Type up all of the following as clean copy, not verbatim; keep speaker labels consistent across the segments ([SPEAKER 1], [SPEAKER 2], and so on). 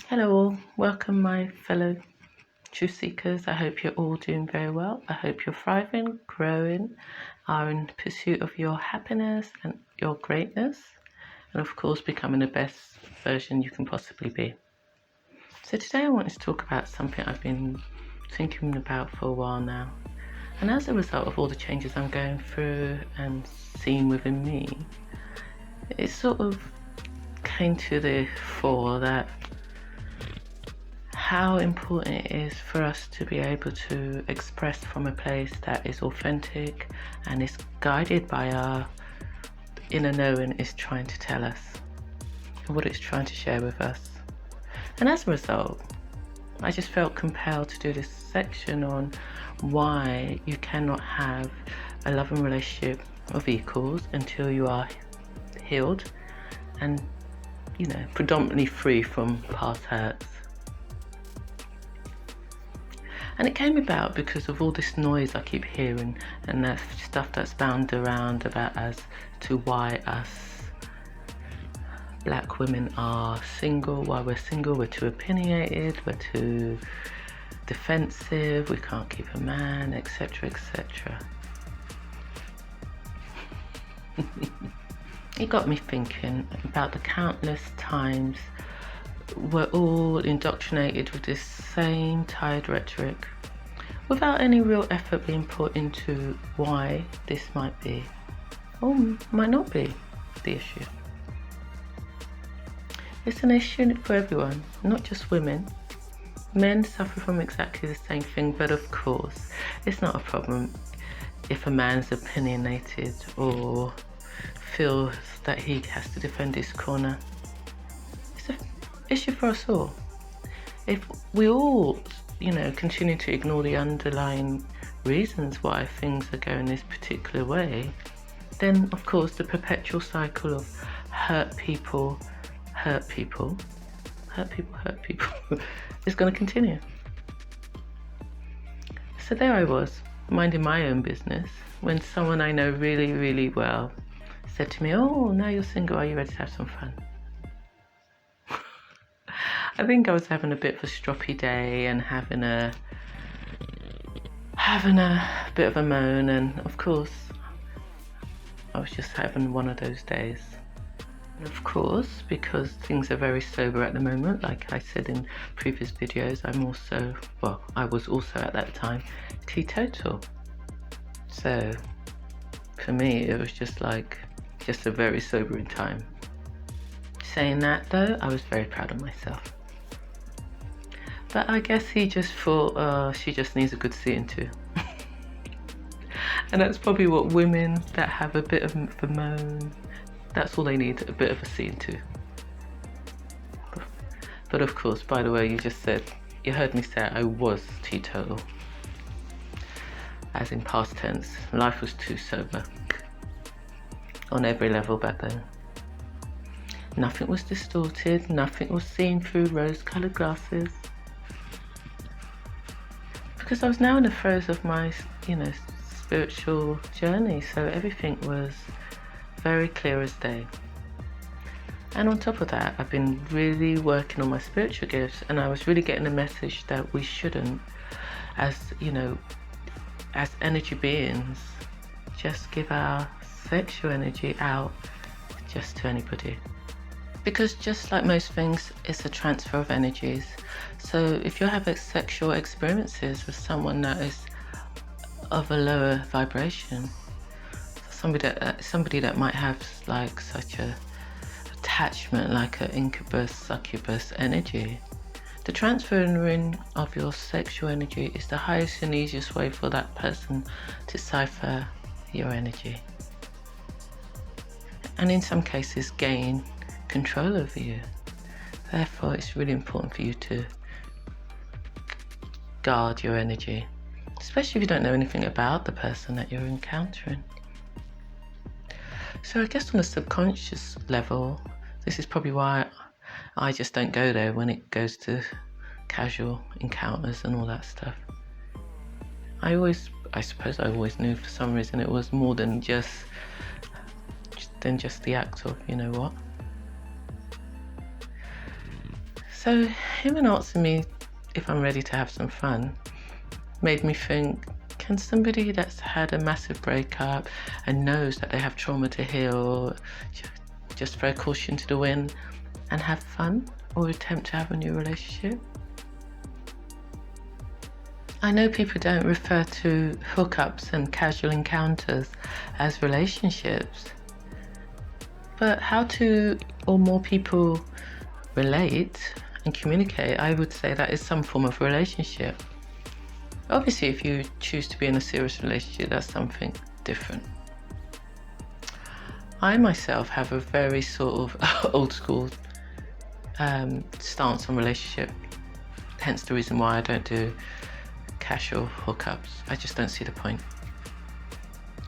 [SPEAKER 1] Hello all, welcome my fellow truth seekers. I hope you're all doing very well. I hope you're thriving, growing, are in pursuit of your happiness and your greatness, and of course becoming the best version you can possibly be. So today I wanted to talk about something I've been thinking about for a while now. And as a result of all the changes I'm going through and seeing within me, it sort of came to the fore that how important it is for us to be able to express from a place that is authentic and is guided by our inner knowing is trying to tell us and what it's trying to share with us. And as a result, I just felt compelled to do this section on why you cannot have a loving relationship of equals until you are healed and, predominantly free from past hurts. And it came about because of all this noise I keep hearing and that stuff that's bound around about as to why us black women are single. Why we're single, we're too opinionated, we're too defensive, we can't keep a man, etc, etc. It got me thinking about the countless times we're all indoctrinated with this same tired rhetoric without any real effort being put into why this might be or might not be the issue. It's an issue for everyone, not just women. Men suffer from exactly the same thing, but of course it's not a problem if a man's opinionated or feels that he has to defend his corner. Issue for us all. If we all, continue to ignore the underlying reasons why things are going this particular way, then of course the perpetual cycle of hurt people is going to continue. So there I was, minding my own business, when someone I know really, really well said to me, "Oh, now you're single, are you ready to have some fun?" I think I was having a bit of a stroppy day and having a bit of a moan, and of course I was just having one of those days. And of course, because things are very sober at the moment, like I said in previous videos, I was also at that time teetotal. So for me it was just a very sobering time. Saying that though, I was very proud of myself. But I guess he just thought, she just needs a good seeing to. And that's probably what women that have a bit of a moan, that's all they need, a bit of a seeing to. But of course, by the way, you heard me say I was teetotal. As in past tense, life was too sober. On every level back then. Nothing was distorted, nothing was seen through rose-coloured glasses. Because I was now in the throes of my, spiritual journey, so everything was very clear as day. And on top of that, I've been really working on my spiritual gifts, and I was really getting the message that we shouldn't, as energy beings, just give our sexual energy out just to anybody. Because just like most things, it's a transfer of energies. So if you're having sexual experiences with someone that is of a lower vibration, somebody that might have like such a attachment, like an incubus, succubus energy, the transferring of your sexual energy is the highest and easiest way for that person to cipher your energy. And in some cases gain control over you. Therefore, it's really important for you to guard your energy, especially if you don't know anything about the person that you're encountering. So I guess on a subconscious level, this is probably why I just don't go there when it goes to casual encounters and all that stuff. I suppose I always knew for some reason it was more than just the act of, So him asking me if I'm ready to have some fun made me think, can somebody that's had a massive breakup and knows that they have trauma to heal just throw caution to the wind and have fun or attempt to have a new relationship? I know people don't refer to hookups and casual encounters as relationships, but how two or more people relate and communicate, I would say that is some form of relationship. Obviously, if you choose to be in a serious relationship, that's something different. I myself have a very sort of old school stance on relationship, hence the reason why I don't do casual hookups. I just don't see the point.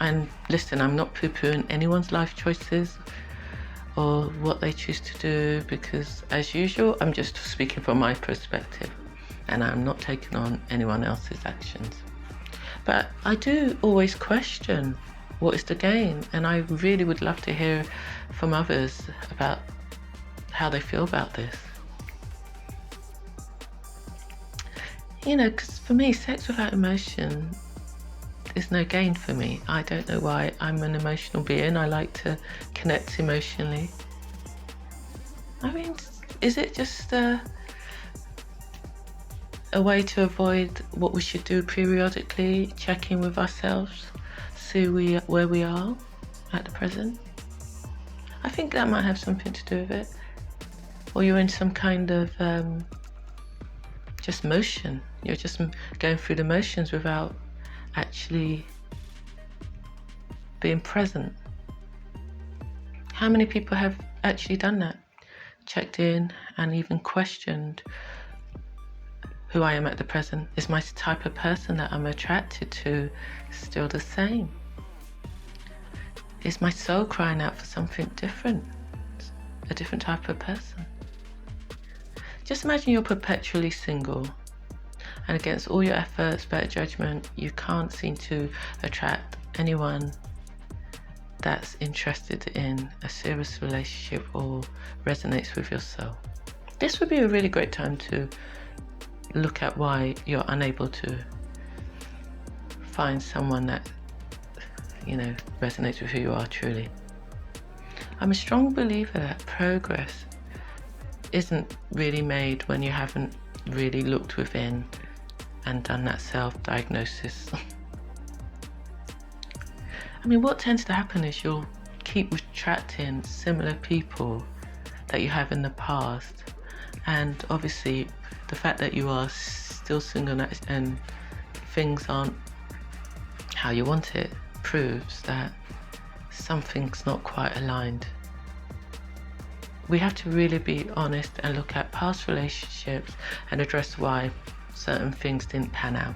[SPEAKER 1] And listen, I'm not poo-pooing anyone's life choices or what they choose to do, because as usual, I'm just speaking from my perspective and I'm not taking on anyone else's actions. But I do always question what is the gain, and I really would love to hear from others about how they feel about this. You know, because for me, sex without emotion is no gain for me. I don't know why. I'm an emotional being. I like to connect emotionally. I mean, is it just a way to avoid what we should do periodically, check in with ourselves, see where we are at the present? I think that might have something to do with it. Or you're in some kind of just motion. You're just going through the motions without actually being present. How many people have actually done that? Checked in and even questioned who I am at the present. Is my type of person that I'm attracted to still the same? Is my soul crying out for something different? A different type of person? Just imagine you're perpetually single, and against all your efforts, better judgment, you can't seem to attract anyone that's interested in a serious relationship or resonates with your soul. This would be a really great time to look at why you're unable to find someone that, you know, resonates with who you are truly. I'm a strong believer that progress isn't really made when you haven't really looked within and done that self-diagnosis. I mean, what tends to happen is you'll keep attracting similar people that you have in the past, and obviously the fact that you are still single and things aren't how you want it proves that something's not quite aligned. We have to really be honest and look at past relationships and address why certain things didn't pan out.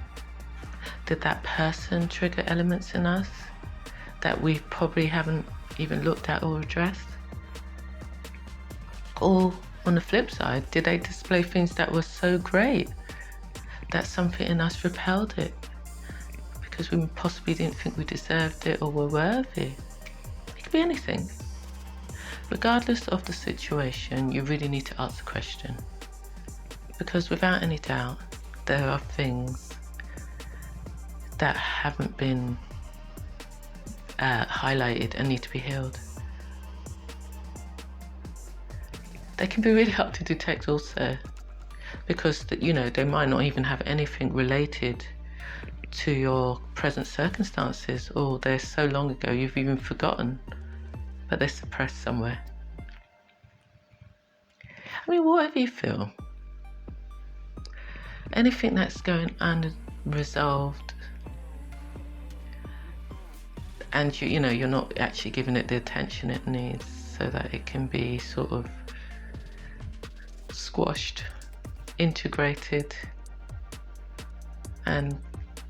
[SPEAKER 1] Did that person trigger elements in us that we probably haven't even looked at or addressed? Or on the flip side, did they display things that were so great that something in us repelled it because we possibly didn't think we deserved it or were worthy? It could be anything. Regardless of the situation, you really need to ask the question, because without any doubt, there are things that haven't been highlighted and need to be healed. They can be really hard to detect also, because you know, they might not even have anything related to your present circumstances, or they're so long ago you've even forgotten, but they're suppressed somewhere. I mean, whatever you feel, anything that's going unresolved and you know, you're not actually giving it the attention it needs so that it can be sort of squashed, integrated, and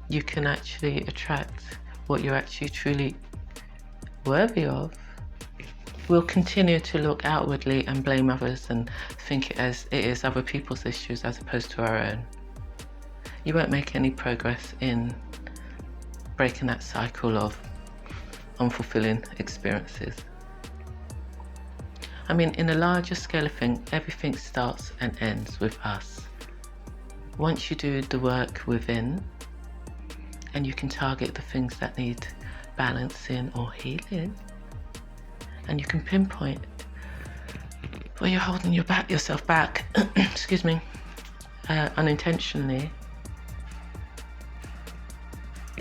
[SPEAKER 1] you can actually attract what you're actually truly worthy of. We'll continue to look outwardly and blame others and think it is other people's issues as opposed to our own. You won't make any progress in breaking that cycle of unfulfilling experiences. I mean, in a larger scale of thing, everything starts and ends with us. Once you do the work within, and you can target the things that need balancing or healing, and you can pinpoint where you're holding yourself back, excuse me, unintentionally.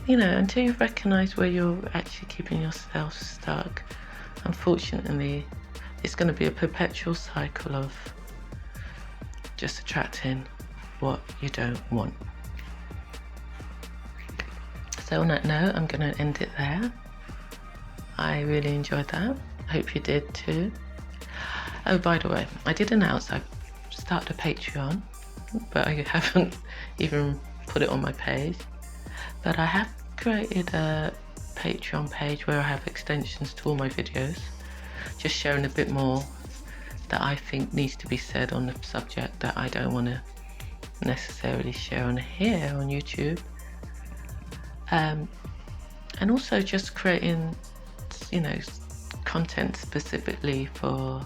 [SPEAKER 1] You know, until you recognise where you're actually keeping yourself stuck, unfortunately, it's going to be a perpetual cycle of just attracting what you don't want. So on that note, I'm going to end it there. I really enjoyed that. I hope you did too. Oh, by the way, I did announce I've started a Patreon, but I haven't even put it on my page. But I have created a Patreon page where I have extensions to all my videos, just sharing a bit more that I think needs to be said on the subject that I don't want to necessarily share on here on YouTube. And also just creating, you know, content specifically for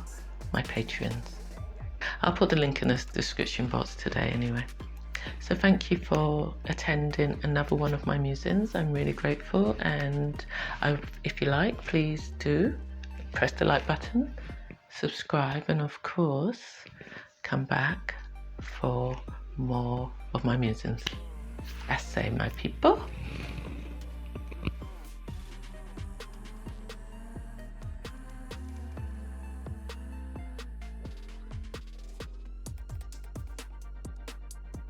[SPEAKER 1] my patrons. I'll put the link in the description box today anyway. So thank you for attending another one of my musings. I'm really grateful, and if you like, please do press the like button, subscribe, and of course come back for more of my musings. I say, my people.